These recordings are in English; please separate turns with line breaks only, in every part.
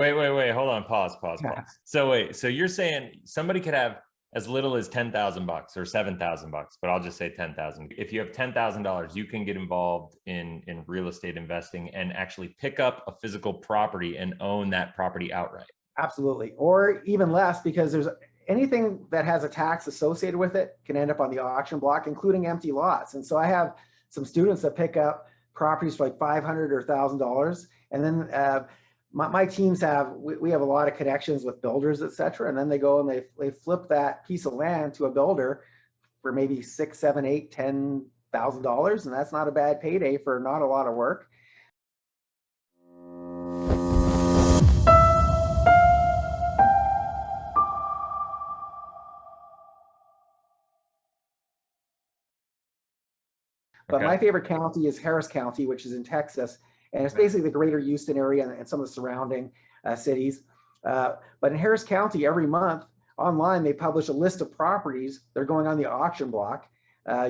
Wait. Hold on. Pause.
Yeah,
So wait. So you're saying somebody could have as little as $10,000 or $7,000, but I'll just say 10,000. If you have $10,000, you can get involved in real estate investing and actually pick up a physical property and own that property outright.
absolutely. Or even less, because there's anything that has a tax associated with it can end up on the auction block, including empty lots. And so I have some students that pick up properties for like $500 or $1,000. And then my teams we have a lot of connections with builders, et cetera. And then they go and they flip that piece of land to a builder for maybe $6, $7, $8, $10,000. And that's not a bad payday for not a lot of work. But my favorite county is Harris County, which is in Texas. And it's basically the greater Houston area and some of the surrounding cities. But in Harris County, every month online, they publish a list of properties that are going on the auction block,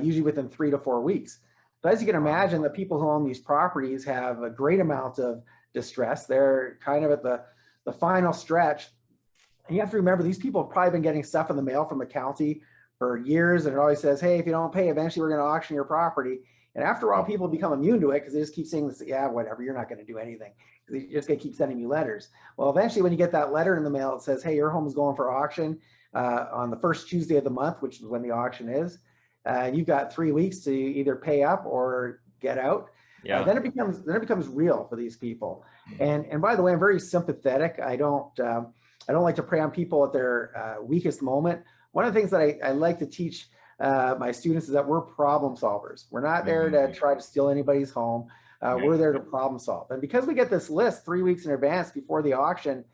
usually within 3 to 4 weeks. But as you can imagine, the people who own these properties have a great amount of distress. They're kind of at the final stretch. And you have to remember, these people have probably been getting stuff in the mail from the county for years, and it always says, hey, if you don't pay, eventually we're going to auction your property. And after a while, people become immune to it because they just keep saying this, yeah, whatever, you're not going to do anything. They're just going to keep sending you letters. Well, eventually when you get that letter in the mail, it says, hey, your home is going for auction on the first Tuesday of the month, which is when the auction is. And you've got 3 weeks to either pay up or get out.
Yeah.
Then it becomes real for these people. And by the way, I'm very sympathetic. I don't like to prey on people at their weakest moment. One of the things that I like to teach my students is that we're problem solvers. We're not there to try to steal anybody's home. We're there to problem solve. And because we get this list 3 weeks in advance before the auction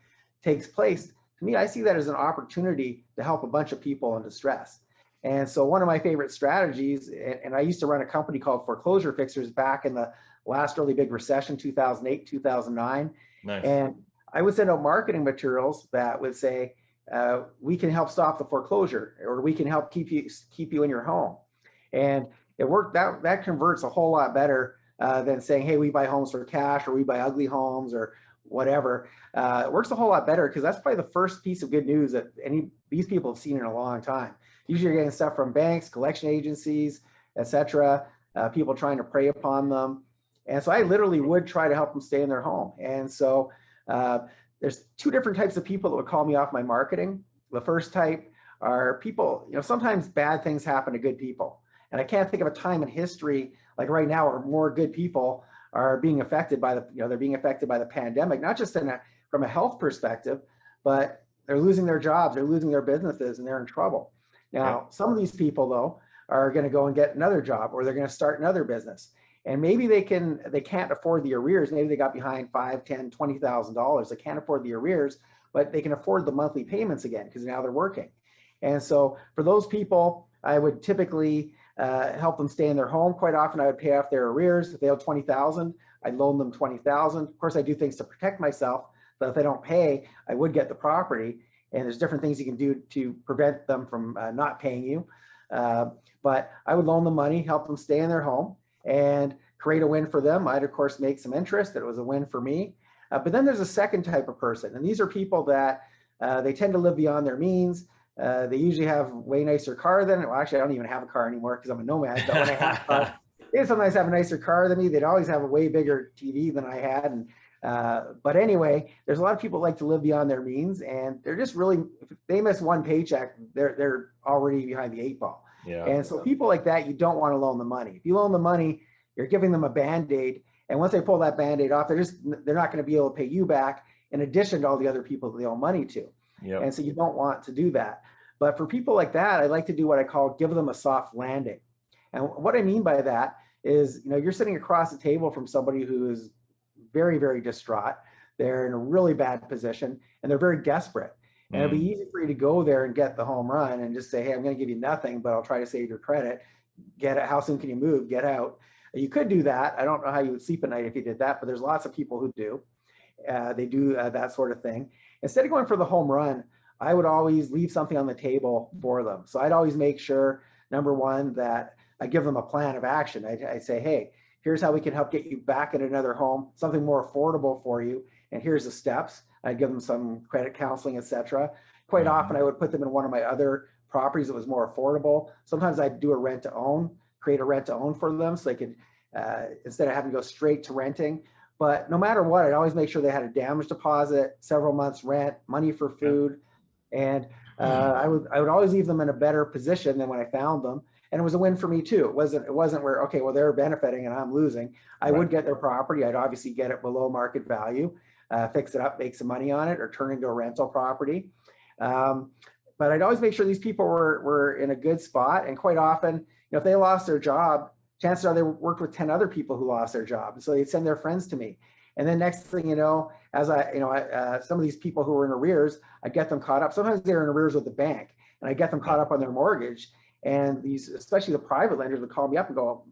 takes place, to me, I see that as an opportunity to help a bunch of people in distress. And so one of my favorite strategies, and I used to run a company called Foreclosure Fixers back in the last really big recession, 2008, 2009.
Nice.
And I would send out marketing materials that would say, we can help stop the foreclosure, or we can help keep you in your home. And it worked. That converts a whole lot better than saying, hey, we buy homes for cash, or we buy ugly homes, or whatever. It works a whole lot better because that's probably the first piece of good news that these people have seen in a long time. Usually you're getting stuff from banks, collection agencies, etc. People trying to prey upon them. And so I literally would try to help them stay in their home. And so there's 2 different types of people that would call me off my marketing. The first type are people, sometimes bad things happen to good people. And I can't think of a time in history like right now where more good people are being affected by they're being affected by the pandemic, not just from a health perspective, but they're losing their jobs, they're losing their businesses, and they're in trouble. Now, some of these people though are going to go and get another job, or they're going to start another business. And maybe they can't afford the arrears. Maybe they got behind $5,000, $10,000, $20,000. They can't afford the arrears, but they can afford the monthly payments again because now they're working. And so for those people, I would typically help them stay in their home. Quite often I would pay off their arrears. If they owe $20,000, I'd loan them $20,000. Of course, I do things to protect myself, but if they don't pay, I would get the property. And there's different things you can do to prevent them from not paying you. But I would loan them money, help them stay in their home, and create a win for them. I'd of course make some interest. It was a win for me. But then there's a second type of person, and these are people that they tend to live beyond their means. They usually have way nicer car than, well, actually I don't even have a car anymore because I'm a nomad, but when I have a car, they sometimes have a nicer car than me. They'd always have a way bigger TV than I had. And but anyway, there's a lot of people that like to live beyond their means, and they're just really, if they miss one paycheck, they're already behind the 8 ball.
Yeah.
And so people like that, you don't want to loan the money. If you loan the money, you're giving them a Band-Aid. And once they pull that Band-Aid off, they're not going to be able to pay you back in addition to all the other people that they owe money to.
Yep.
And so you don't want to do that. But for people like that, I like to do what I call give them a soft landing. And what I mean by that is, you're sitting across the table from somebody who is very, very distraught. They're in a really bad position and they're very desperate. And it'd be easy for you to go there and get the home run and just say, hey, I'm going to give you nothing, but I'll try to save your credit. Get it. How soon can you move? Get out. You could do that. I don't know how you would sleep at night if you did that, but there's lots of people who do. They do that sort of thing. Instead of going for the home run, I would always leave something on the table for them. So I'd always make sure, number one, that I give them a plan of action. I say, hey, here's how we can help get you back in another home, something more affordable for you. And here's the steps. I'd give them some credit counseling, etc. Quite often I would put them in one of my other properties that was more affordable. Sometimes I'd do a rent to own, create a rent to own for them so they could, instead of having to go straight to renting. But no matter what, I'd always make sure they had a damage deposit, several months rent, money for food. And I would always leave them in a better position than when I found them. And it was a win for me too. It wasn't where, okay, well, they're benefiting and I'm losing. I would get their property. I'd obviously get it below market value, fix it up, make some money on it, or turn it into a rental property. But I'd always make sure these people were in a good spot. And quite often, if they lost their job, chances are they worked with 10 other people who lost their job. And so they'd send their friends to me. And then next thing you know, as some of these people who were in arrears, I get them caught up. Sometimes they're in arrears with the bank, and I get them caught up on their mortgage. And these, especially the private lenders, would call me up and go,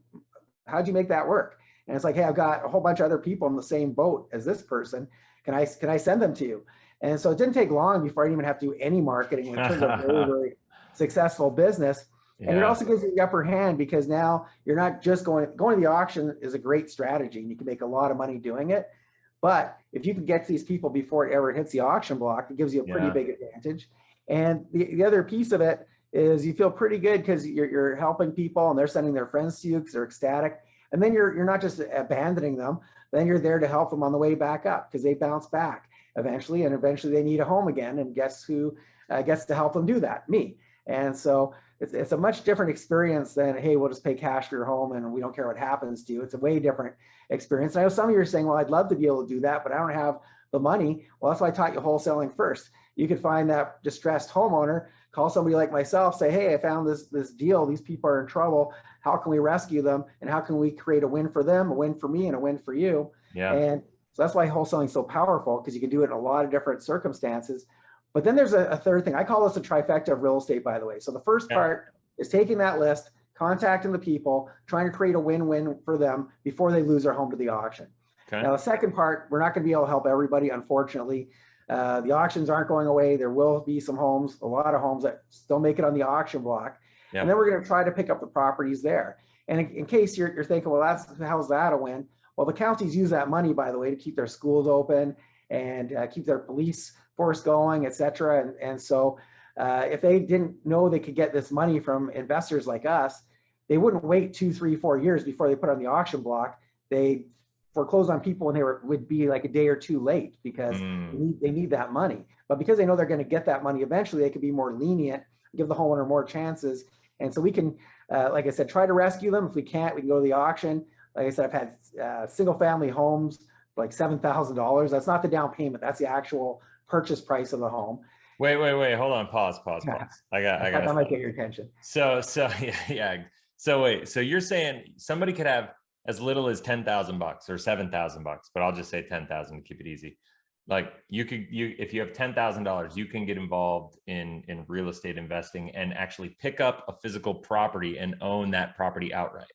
"How'd you make that work?" And it's like, "Hey, I've got a whole bunch of other people in the same boat as this person. Can I send them to you?" And so it didn't take long before I didn't even have to do any marketing. It turned a very, very successful business. And it also gives you the upper hand because now you're not just going to the auction is a great strategy and you can make a lot of money doing it. But if you can get to these people before it ever hits the auction block, it gives you a pretty big advantage. And the other piece of it is you feel pretty good because you're helping people and they're sending their friends to you because they're ecstatic. And then you're not just abandoning them, then you're there to help them on the way back up because they bounce back eventually, and eventually they need a home again. And guess who gets to help them do that? Me. And so it's a much different experience than, hey, we'll just pay cash for your home and we don't care what happens to you. It's a way different experience. And I know some of you are saying, well, I'd love to be able to do that, but I don't have the money. Well, that's why I taught you wholesaling first. You could find that distressed homeowner, call somebody like myself, say, hey, I found this deal. These people are in trouble. How can we rescue them? And how can we create a win for them, a win for me, and a win for you? And so that's why wholesaling is so powerful, because you can do it in a lot of different circumstances. But then there's a third thing. I call this a trifecta of real estate, by the way. So the first part is taking that list, contacting the people, trying to create a win-win for them before they lose their home to the auction. Now, the second part, we're not going to be able to help everybody, unfortunately. The auctions aren't going away. There will be some homes, a lot of homes that still make it on the auction block. And then we're going to try to pick up the properties there. And in case you're thinking, well, how's that a win? Well, the counties use that money, by the way, to keep their schools open and keep their police force going, et cetera. And so if they didn't know they could get this money from investors like us, they wouldn't wait 2, 3, 4 years before they put on the auction block. They foreclose on people when would be like a day or two late because they need that money. But because they know they're going to get that money eventually, they can be more lenient, give the homeowner more chances. And so we can, like I said, try to rescue them. If we can't, we can go to the auction. Like I said, I've had single family homes, like $7,000. That's not the down payment. That's the actual purchase price of the home.
Wait, hold on, pause. I got
that might get your attention.
So wait, so you're saying somebody could have as little as $10,000 or $7,000, but I'll just say 10,000 to keep it easy. Like if you have $10,000, you can get involved in real estate investing and actually pick up a physical property and own that property outright.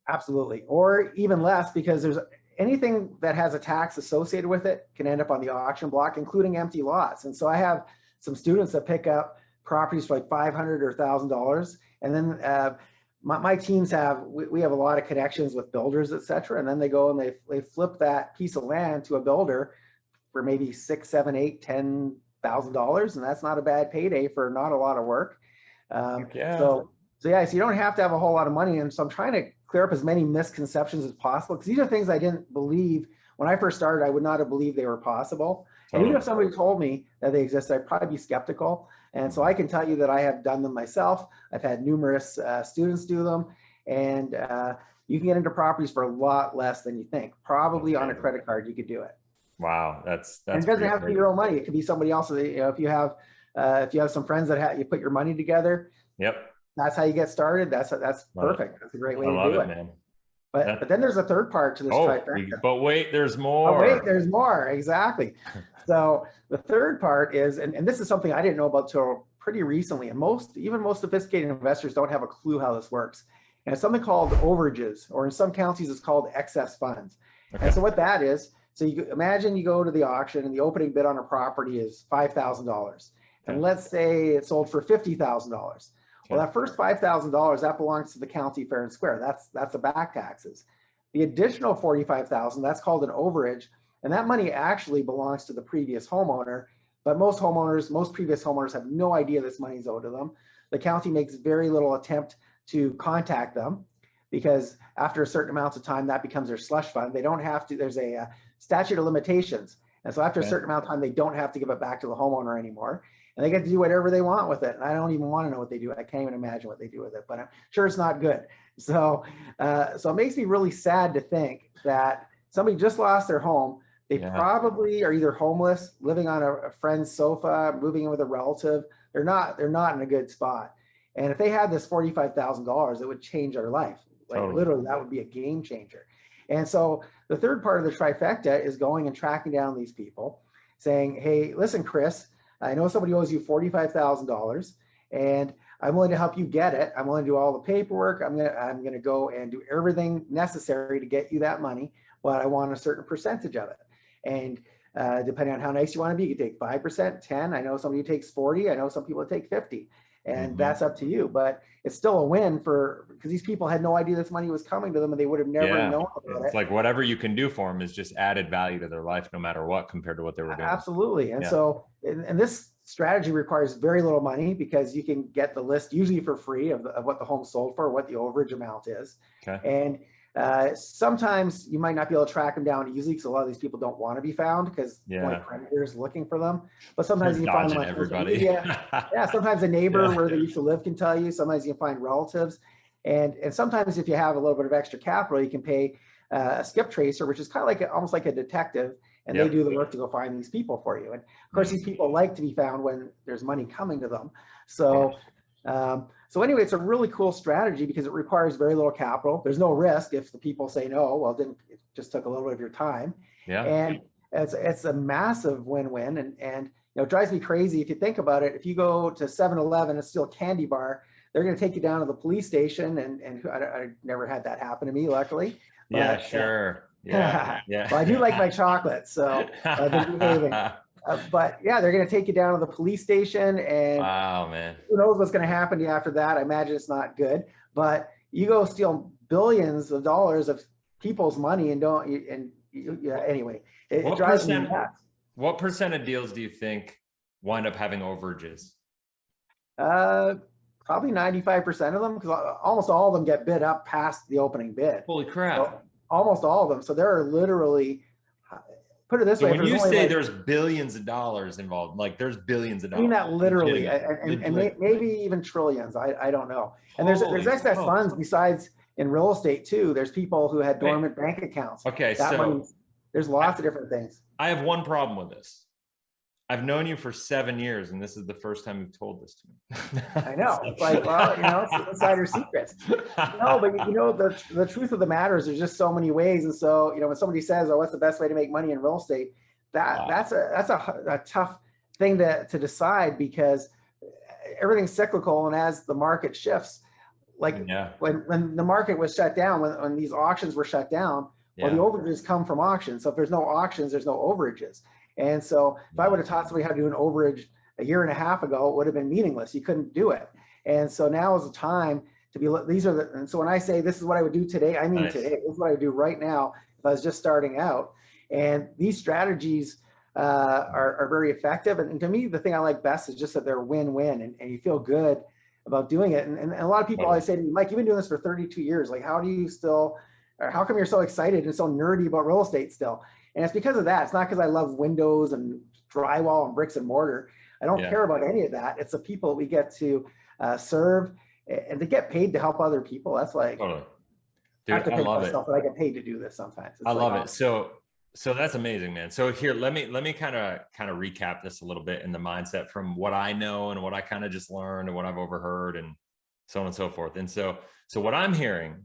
Absolutely. Or even less, because there's anything that has a tax associated with it can end up on the auction block, including empty lots. And so I have some students that pick up properties for like $500 or $1,000. And then my teams we have a lot of connections with builders, et cetera. And then they go and they flip that piece of land to a builder for maybe $6,000, $7,000, $8,000, $10,000. And that's not a bad payday for not a lot of work. So you don't have to have a whole lot of money. And so I'm trying to clear up as many misconceptions as possible, because these are things I didn't believe when I first started. I would not have believed they were possible. And even if somebody told me that they exist, I'd probably be skeptical. And so I can tell you that I have done them myself. I've had numerous students do them, and you can get into properties for a lot less than you think. Probably on a credit card, you could do it.
Wow, that's.
And it doesn't have to be your own money. It could be somebody else's. If you have some friends that you put your money together. That's how you get started. That's perfect. That's a great way to do it, man. But then there's a third part to this trifecta.
But wait, there's more.
Oh, wait, there's more. Exactly. So the third part is, and this is something I didn't know about till pretty recently, and even most sophisticated investors don't have a clue how this works. And it's something called overages, or in some counties it's called excess funds. And so what that is, so you imagine you go to the auction and the opening bid on a property is $5,000. And let's say it sold for $50,000. Well, that first $5,000, that belongs to the county fair and square. That's the back taxes. The additional $45,000, that's called an overage. And that money actually belongs to the previous homeowner. But most previous homeowners have no idea this money is owed to them. The county makes very little attempt to contact them because after a certain amount of time, that becomes their slush fund. They don't have to, there's a statute of limitations. And so after a certain amount of time, they don't have to give it back to the homeowner anymore. And they get to do whatever they want with it. And I don't even want to know what they do. I can't even imagine what they do with it, but I'm sure it's not good. So, so it makes me really sad to think that somebody just lost their home. They probably are either homeless, living on a friend's sofa, moving in with a relative. They're not in a good spot. And if they had this $45,000, it would change their life. Like literally, that would be a game changer. And so the third part of the trifecta is going and tracking down these people, saying, hey, listen, Chris, I know somebody owes you $45,000 and I'm willing to help you get it. I'm willing to do all the paperwork. I'm gonna go and do everything necessary to get you that money, but I want a certain percentage of it. And depending on how nice you want to be, you can take 5%, 10. I know somebody takes 40. I know some people take 50. And that's up to you, but it's still a win because these people had no idea this money was coming to them and they would have never known about it.
It's like whatever you can do for them is just added value to their life, no matter what, compared to what they were doing.
Absolutely. And so, and this strategy requires very little money because you can get the list usually for free of what the home sold for, what the overage amount is. And sometimes you might not be able to track them down easily because a lot of these people don't want to be found because predators looking for them. But sometimes you find them on everybody. Sometimes a neighbor where they used to live can tell you. Sometimes you can find relatives, and sometimes if you have a little bit of extra capital, you can pay a skip tracer, which is kind of almost like a detective, and they do the work to go find these people for you. And of course, these people like to be found when there's money coming to them. So. So anyway, it's a really cool strategy because it requires very little capital. There's no risk if the people say no. Well, then it just took a little bit of your time. And it's a massive win-win. And it drives me crazy if you think about it. If you go to 7-Eleven, it's still a candy bar. They're going to take you down to the police station, and I never had that happen to me, luckily. But,
sure.
Well, I do like my chocolate, so I've been behaving. But yeah, they're going to take you down to the police station, and
wow, man,
who knows what's going to happen to you after that? I imagine it's not good. But you go steal billions of dollars of people's money and anyway, it drives me nuts.
What percent of deals do you think wind up having overages?
Probably 95% of them, because almost all of them get bid up past the opening bid.
Holy crap!
So, almost all of them. So there are literally. Put it this way.
When you say there's billions of dollars involved, like there's billions of dollars.
I mean that literally, and maybe even trillions. I don't know. And there's excess funds besides in real estate too. There's people who had dormant bank accounts.
Okay,
there's lots of different things.
I have one problem with this. I've known you for 7 years, and this is the first time you've told this to me.
I know. It's like, well, it's insider secrets. No, but the truth of the matter is there's just so many ways. And so, when somebody says, "Oh, what's the best way to make money in real estate?" That's a tough thing to decide because everything's cyclical, and as the market shifts, like when the market was shut down, when these auctions were shut down, well, the overages come from auctions. So if there's no auctions, there's no overages. And so if I would have taught somebody how to do an overage a year and a half ago, it would have been meaningless. You couldn't do it. And so now is the time to be, and so when I say this is what I would do today, I mean today. This is what I would do right now if I was just starting out. And these strategies are very effective. And to me, the thing I like best is just that they're win-win, and you feel good about doing it. And a lot of people always say to me, Mike, you've been doing this for 32 years. Like, how come you're so excited and so nerdy about real estate still? And it's because of that. It's not because I love windows and drywall and bricks and mortar. I don't care about any of that. It's the people we get to serve and to get paid to help other people. That's like,
totally. Dude,
I have to pay myself, but I get paid to do this sometimes.
I love it. So that's amazing, man. So here, let me kind of recap this a little bit in the mindset from what I know and what I kind of just learned and what I've overheard and so on and so forth. And so what I'm hearing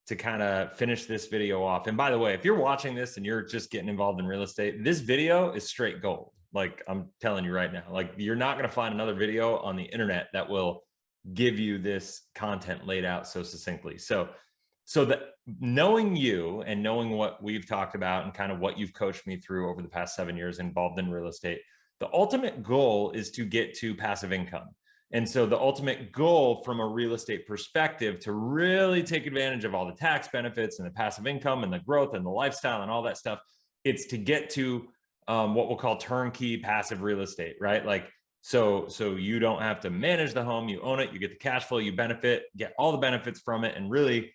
to kind of finish this video off. And by the way, if you're watching this and you're just getting involved in real estate, this video is straight gold. Like I'm telling you right now, like you're not going to find another video on the internet that will give you this content laid out so succinctly. So that knowing you and knowing what we've talked about and kind of what you've coached me through over the past 7 years involved in real estate, the ultimate goal is to get to passive income. And so the ultimate goal from a real estate perspective to really take advantage of all the tax benefits and the passive income and the growth and the lifestyle and all that stuff, it's to get to what we'll call turnkey passive real estate, right? Like, so you don't have to manage the home, you own it, you get the cash flow, you benefit, get all the benefits from it, and really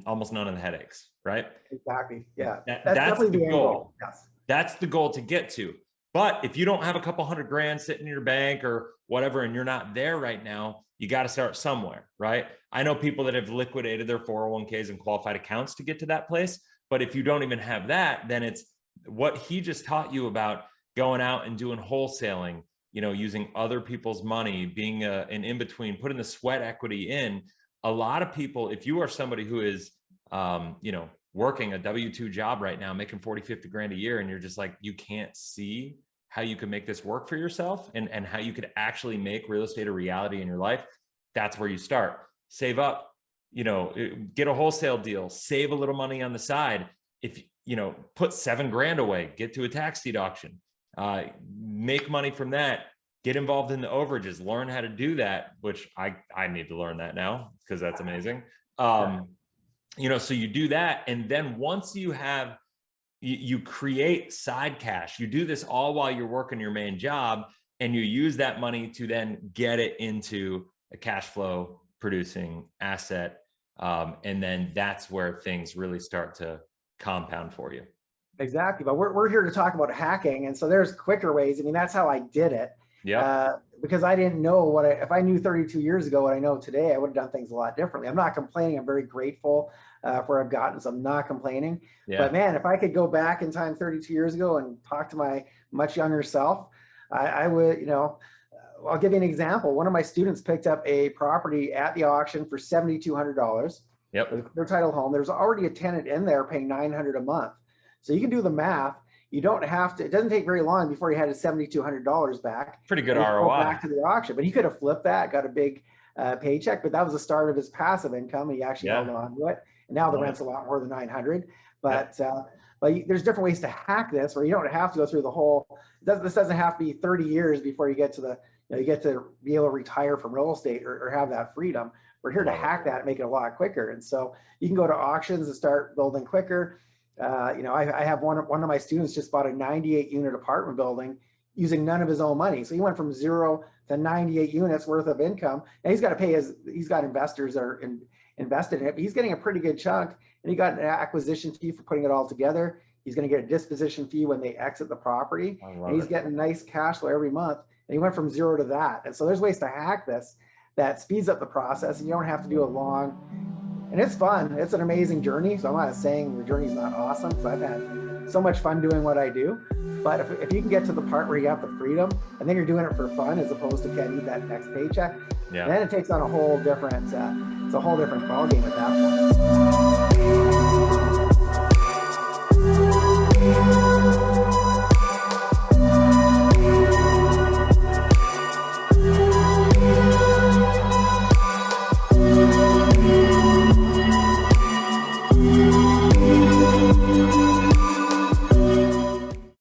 almost none of the headaches, right?
Exactly. Yeah.
That's
definitely
the
the
goal.
goal. Yes.
That's the goal to get to. But if you don't have a couple $100,000 sitting in your bank or whatever, and you're not there right now, you got to start somewhere, right? I know people that have liquidated their 401ks and qualified accounts to get to that place. But if you don't even have that, then it's what he just taught you about going out and doing wholesaling, using other people's money, being an in-between, putting the sweat equity in. A lot of people, if you are somebody who is, working a W-2 job right now, making 40, 50 grand a year, and you're just like, you can't see how you can make this work for yourself and how you could actually make real estate a reality in your life, that's where you start. Save up, get a wholesale deal, save a little money on the side. If, put 7 grand away, get to a tax deed auction, make money from that, get involved in the overages, learn how to do that, which I need to learn that now because that's amazing. So you do that. And then once you have, you create side cash, you do this all while you're working your main job, and you use that money to then get it into a cash flow producing asset. And then that's where things really start to compound for you.
Exactly. But we're here to talk about hacking. And so there's quicker ways. I mean, that's how I did it.
Yeah.
Because I didn't know if I knew 32 years ago what I know today, I would have done things a lot differently. I'm not complaining. I'm very grateful for where I've gotten. So I'm not complaining.
Yeah.
But man, if I could go back in time 32 years ago and talk to my much younger self, I would, I'll give you an example. One of my students picked up a property at the auction for $7,200.
Yep.
Their title home. There's already a tenant in there paying $900 a month. So you can do the math. You don't have to, it doesn't take very long before he had his $7,200 back.
Pretty good ROI.
Back to the auction, but he could have flipped that, got a big paycheck, but that was the start of his passive income. And he actually held on to it. And now the rent's a lot more than 900. But there's different ways to hack this where you don't have to go through the whole, this doesn't have to be 30 years before you get to the, you get to be able to retire from real estate or have that freedom. We're here to hack that and make it a lot quicker. And so you can go to auctions and start building quicker. I have one of my students just bought a 98 unit apartment building using none of his own money. So he went from 0 to 98 units worth of income, and he's got to pay he's got investors that are invested in it, but he's getting a pretty good chunk, and he got an acquisition fee for putting it all together. He's going to get a disposition fee when they exit the property, and he's getting nice cash flow every month. And he went from 0 to that. And so there's ways to hack this that speeds up the process, and you don't have to do it long. And it's fun. It's an amazing journey. So I'm not saying the journey's not awesome, because I've had so much fun doing what I do. But if you can get to the part where you have the freedom, and then you're doing it for fun as opposed to can't need that next paycheck, then it takes on a whole different, it's a whole different ballgame at that point.